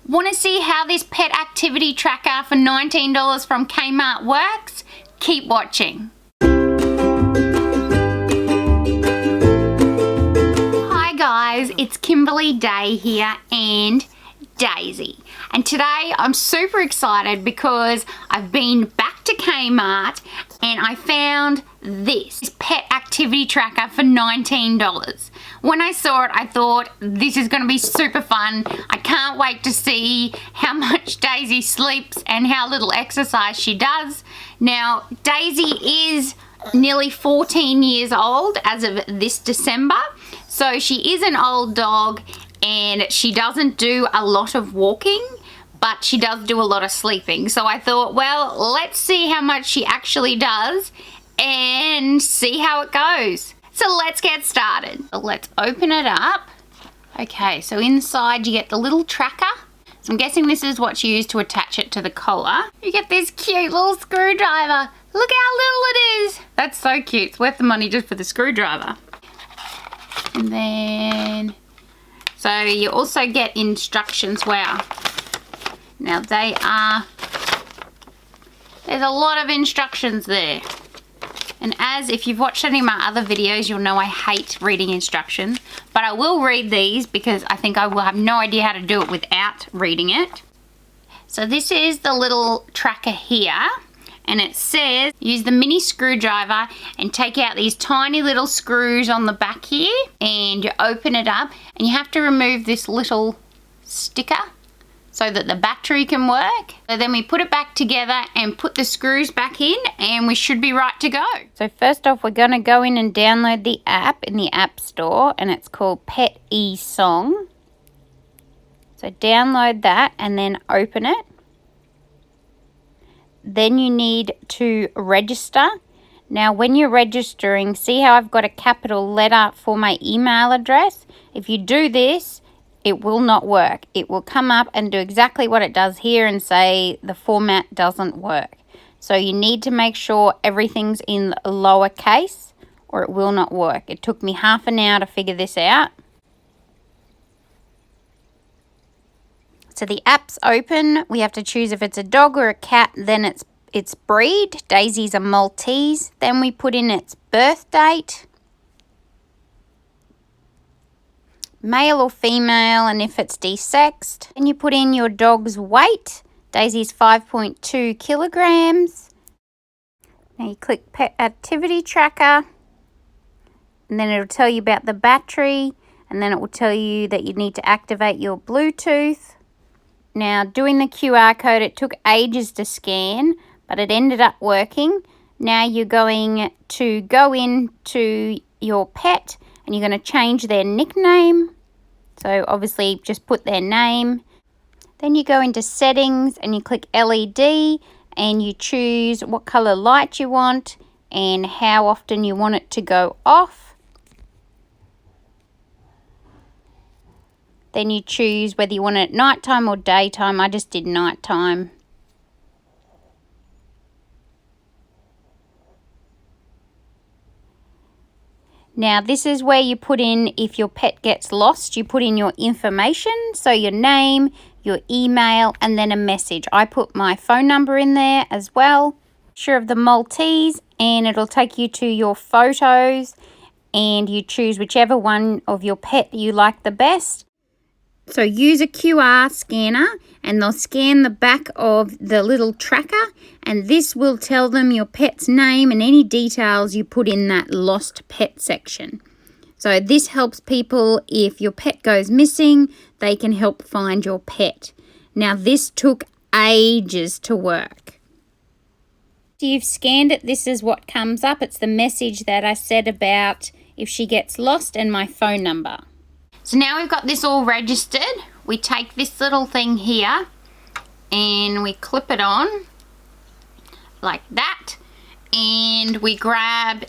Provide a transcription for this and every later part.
Want to see how this pet activity tracker for $19 from Kmart works? Keep watching. Hi guys, it's Kimberley Day here and Daisy. And today I'm super excited because I've been back to Kmart and I found this pet activity tracker for $19. When I saw it, I thought this is going to be super fun. I can't wait to see how much Daisy sleeps and how little exercise she does. Now, Daisy is nearly 14 years old as of this December, so she is an old dog and she doesn't do a lot of walking, but she does do a lot of sleeping. So I thought, well, let's see how much she actually does and see how it goes. So let's get started. Let's open it up. Okay, so inside you get the little tracker. So I'm guessing this is what's used to attach it to the collar. You get this cute little screwdriver. Look how little it is. That's so cute. It's worth the money just for the screwdriver. And then, so you also get instructions. Wow. Now there's a lot of instructions there. And as if you've watched any of my other videos, you'll know I hate reading instructions. But I will read these because I think I will have no idea how to do it without reading it. So this is the little tracker here. And it says, use the mini screwdriver and take out these tiny little screws on the back here. And you open it up and you have to remove this little sticker so that the battery can work. So then we put it back together and put the screws back in and we should be right to go. So first off, we're going to go in and download the app in the App Store, and it's called Pet eSong. So download that and then open it. Then you need to register. Now when you're registering, see how I've got a capital letter for my email address? If you do this, it will not work. It will come up and do exactly what it does here and say the format doesn't work. So you need to make sure everything's in lowercase or it will not work. It took me half an hour to figure this out. So the app's open. We have to choose if it's a dog or a cat, then its breed. Daisy's a Maltese. Then we put in its birth date, male or female, and if it's desexed. Then you put in your dog's weight. Daisy's 5.2 kilograms. Now you click Pet Activity Tracker, and then it'll tell you about the battery, and then it will tell you that you need to activate your Bluetooth. Now doing the QR code, it took ages to scan, but it ended up working. Now you're going to go into your pet and you're going to change their nickname. So obviously just put their name. Then you go into settings and you click LED and you choose what color light you want and how often you want it to go off. Then you choose whether you want it at nighttime or daytime. I just did nighttime. Now this is where you put in, if your pet gets lost, you put in your information. So your name, your email, and then a message. I put my phone number in there as well. Picture of the Maltese, and it'll take you to your photos and you choose whichever one of your pet you like the best. So use a QR scanner and they'll scan the back of the little tracker, and this will tell them your pet's name and any details you put in that lost pet section. So this helps people, if your pet goes missing, they can help find your pet. Now this took ages to work. So you've scanned it, this is what comes up. It's the message that I said about if she gets lost and my phone number. So now we've got this all registered. We take this little thing here and we clip it on like that, and we grab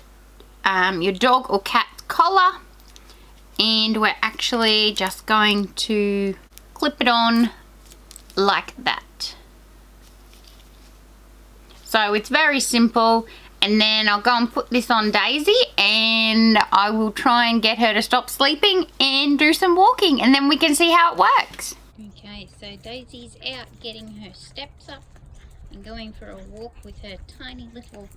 your dog or cat's collar, and we're actually just going to clip it on like that. So it's very simple. And then I'll go and put this on Daisy and I will try and get her to stop sleeping and do some walking, and then we can see how it works. Okay, Okay, so Daisy's out getting her steps up and going for a walk with her tiny little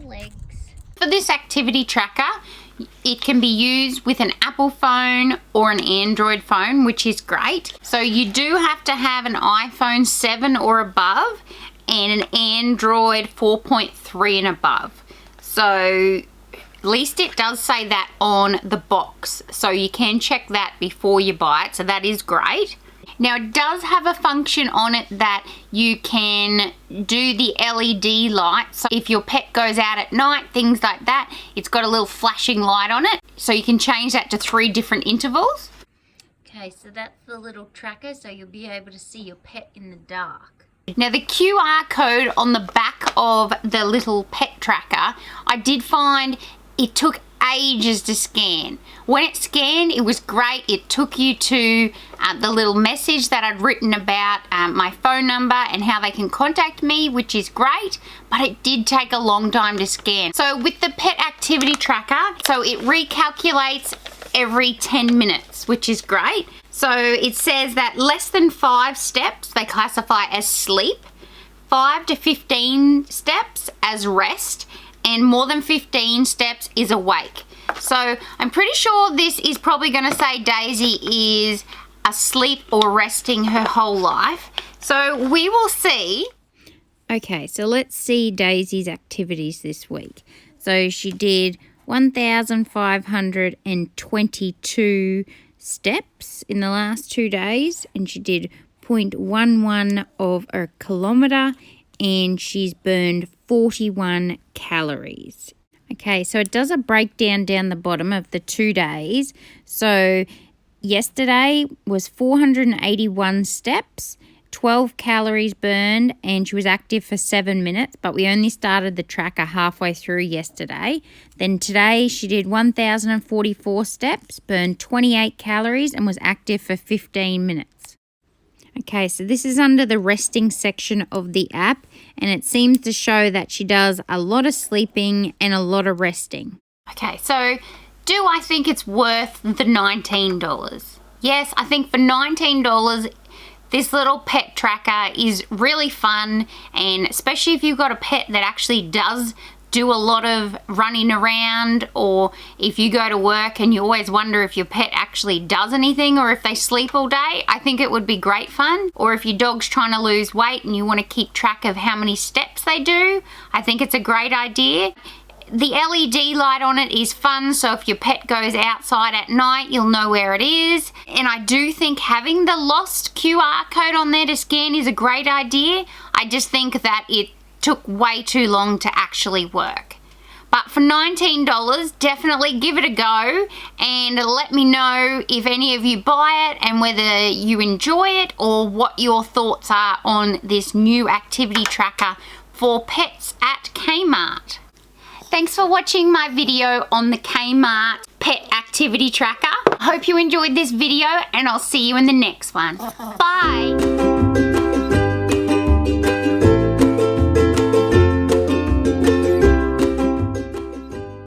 legs. For this activity tracker, it can be used with an Apple phone or an Android phone, which is great. So you do have to have an iPhone 7 or above and an Android 4.3 and above. So at least it does say that on the box, so you can check that before you buy it, so that is great. Now it does have a function on it that you can do the LED light, so if your pet goes out at night, things like that, it's got a little flashing light on it, so you can change that to 3 different intervals. Okay, so that's the little tracker, so you'll be able to see your pet in the dark. Now the QR code on the back of the little pet tracker, I did find it took ages to scan. When it scanned, it was great. It took you to the little message that I'd written about my phone number and how they can contact me, which is great, but it did take a long time to scan. So with the pet activity tracker, so it recalculates every 10 minutes, which is great. So it says that less than 5 steps they classify as sleep, 5 to 15 steps as rest, and more than 15 steps is awake. So I'm pretty sure this is probably going to say Daisy is asleep or resting her whole life. So we will see. Okay, so let's see Daisy's activities this week. So she did 1,522 steps in the last 2 days, and she did 0.11 of a kilometre, and she's burned 41 calories. Okay, so it does a breakdown down the bottom of the 2 days. So yesterday was 481 steps, 12 calories burned, and she was active for 7 minutes, but we only started the tracker halfway through yesterday. Then today she did 1,044 steps, burned 28 calories, and was active for 15 minutes. Okay, so this is under the resting section of the app, and it seems to show that she does a lot of sleeping and a lot of resting. Okay, so do I think it's worth the $19? Yes, I think for $19, this little pet tracker is really fun, and especially if you've got a pet that actually does do a lot of running around, or if you go to work and you always wonder if your pet actually does anything or if they sleep all day, I think it would be great fun. Or if your dog's trying to lose weight and you want to keep track of how many steps they do, I think it's a great idea. The LED light on it is fun, so if your pet goes outside at night, you'll know where it is. And I do think having the lost QR code on there to scan is a great idea. I just think that it took way too long to actually work. But for $19, definitely give it a go, and let me know if any of you buy it and whether you enjoy it, or what your thoughts are on this new activity tracker for pets at Kmart. Thanks for watching my video on the Kmart pet activity tracker. I hope you enjoyed this video, and I'll see you in the next one. Bye!